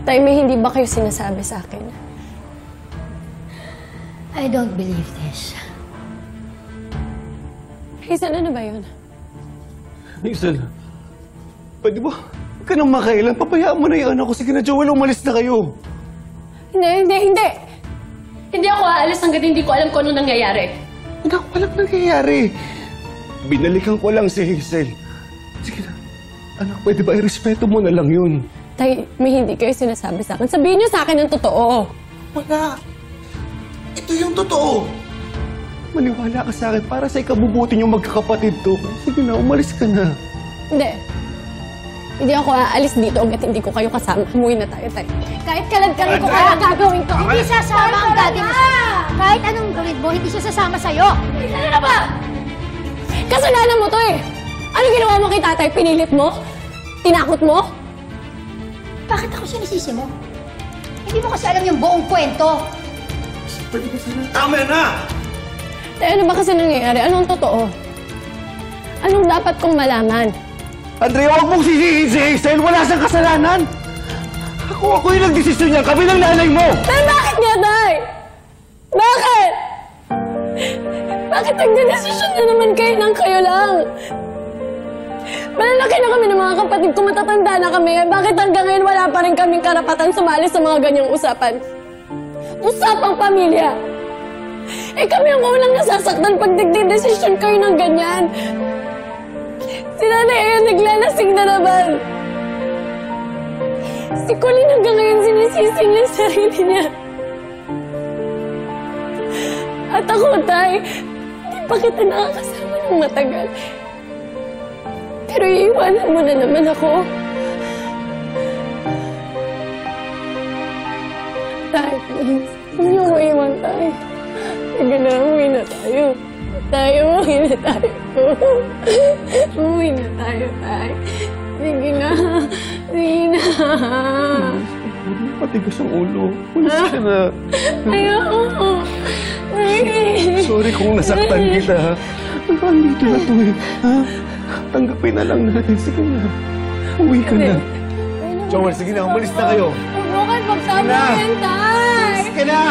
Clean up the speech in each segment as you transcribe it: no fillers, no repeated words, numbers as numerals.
Tay, may hindi ba kayo sinasabi sa akin? I don't believe this. Hazel, ano ba yun? Hazel, pwede ba? Huwag ka nang makailan. Papayaan mo na yung anak ko. Sige na, Joel, umalis na kayo. Hindi! Hindi ako aalis hanggat hindi ko alam kung ano nangyayari. Anak, walang nangyayari. Binalikan ko lang si Hazel. Sige na. Anak, pwede ba irespeto mo na lang yun? Tay, may hindi kayo sinasabi sa akin. Sabihin niyo sa akin ang totoo. Wala. Ito yung totoo. Maniwala ka sa akin para sa ikabubuti niyong magkakapatid to. Sige na, umalis ka na. Hindi ako aalis dito hanggat hindi ko kayo kasama. Umuwi na tayo, Tay. Kahit kalad-kalad ko kaya gagawin ko. Hindi sasama ang daddy mo. Kahit anong gawin mo, hindi siya sasama sa'yo. Ano na ba? Kasalanan mo to eh! Ano ginawa mo kay tatay? Pinilit mo? Tinakot mo? Bakit ako sinisisi mo? Hindi mo kasi alam yung buong kwento. Tama na! Tay, ano ba kasi nangyayari? Anong totoo? Anong dapat kong malaman? Andrea, huwag mong sisihin si Hazel! Wala siyang kasalanan! Ako yung nagdesisyon niya. Kami ng nanay mo! Tay, bakit nga, Tay? Bakit? Bakit nagdedesisyon na naman kayo nang kayo lang? Malalaki na kami ng mga kapatid ko, matatanda na kami. Bakit hanggang ngayon wala pa rin kaming karapatan sumali sa mga ganyang usapan? Usapang pamilya! Eh kami ang unang nasasaktan pag nagdedesisyon kayo ng ganyan. Si nanay ay naglalasing na naman. Si Colleen hanggang ngayon sinisisi niya yung sarili niya. At ako, Tay, hindi pa kita nakakasama ng matagal. Pero iiwanan mo na naman ako. Tay, please. Huwag niyo ko iwan, Tay. Sige na, umuwi na tayo. Tay, umuwi na tayo. Umuwi na tayo, Tay. Sige na. Sige na. Patigas ang ulo. Umalis ka na. Ayoko. Sorry kung nasaktan kita, ha? Hanggang dito na to, eh. Ha? Tanggapin na lang natin. Sige na. Uwi ka na. Joel, sige na. Umalis na kayo. Huwag mo kayo pagsama yan, Tay. Sige na!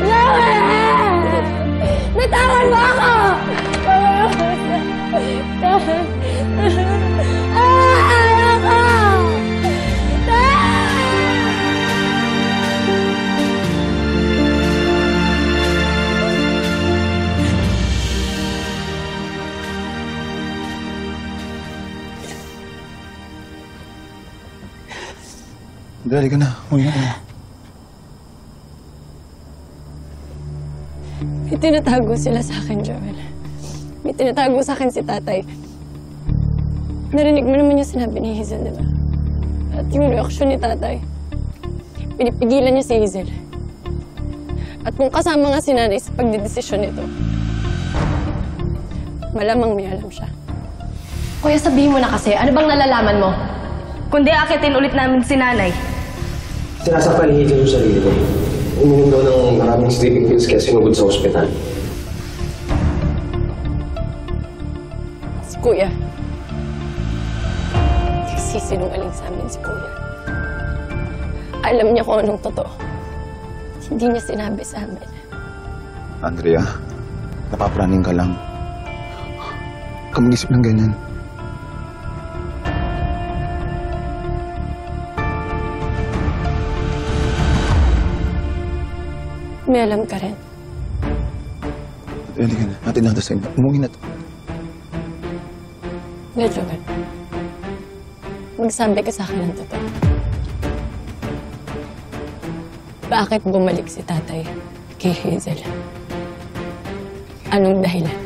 Joel! Bitawan mo ako! Ayoko! Dali ka na. Uwi ka na. May tinatago sila sa akin, Joel. May tinatago sa akin si tatay. Narinig mo naman yung sinabi ni Hazel, di ba? At yung reaksyon ni tatay. Pinipigilan niya si Hazel. At kung kasama nga si nanay sa pagdidesisyon nito, malamang may alam siya. Kuya, sabihin mo na kasi, ano bang nalalaman mo? Kundi akitin ulit namin si nanay. Sinasaktan ni Hazel yung sarili ko. Uminom daw ng maraming sleeping pills kaya sinugod sa ospital. Si Kuya. Nagsisinungaling sa amin si Kuya. Alam niya kung anong totoo. Hindi niya sinabi sa amin. Andrea, napapraning ka lang. Huwag ka mag-isip ng ganyan. May alam ka rin. Hindi ka na. Natin natin sa iba. Umuwi na to. Nga, Joel. Magsabi ka sa akin ng totoo. Bakit bumalik si tatay kay Hazel? Anong dahilan?